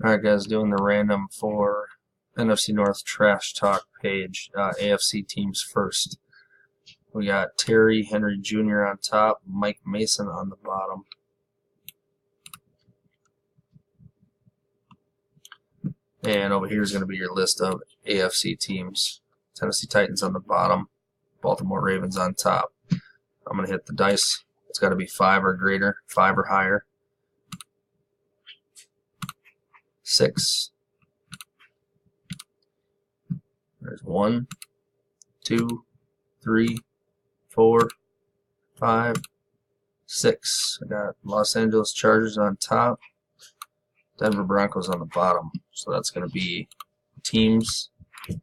Alright guys, doing the random for NFC North Trash Talk page. AFC teams first. We got Terry Henry Jr. on top, Mike Mason on the bottom. And over here is going to be your list of AFC teams. Tennessee Titans on the bottom, Baltimore Ravens on top. I'm going to hit the dice. It's got to be 5 or greater, 5 or higher. 6. There's 1, 2, 3, 4, 5, 6. I got Los Angeles Chargers on top, Denver Broncos on the bottom. So that's going to be teams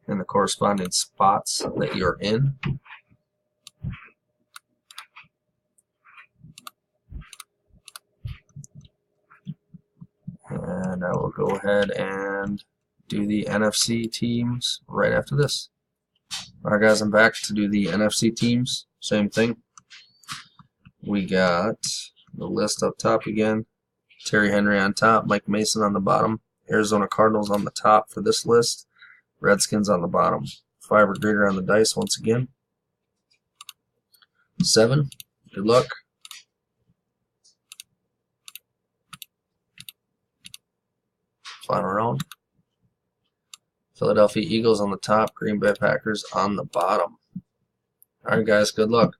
in the corresponding spots that you're in. And I will go ahead and do the NFC teams right after this. Alright guys, I'm back to do the NFC teams. Same thing. We got the list up top again. Terry Henry on top, Mike Mason on the bottom, Arizona Cardinals on the top for this list, Redskins on the bottom. 5 or greater on the dice once again. 7, good luck. Final round. Philadelphia Eagles on the top, Green Bay Packers on the bottom. Alright guys, good luck.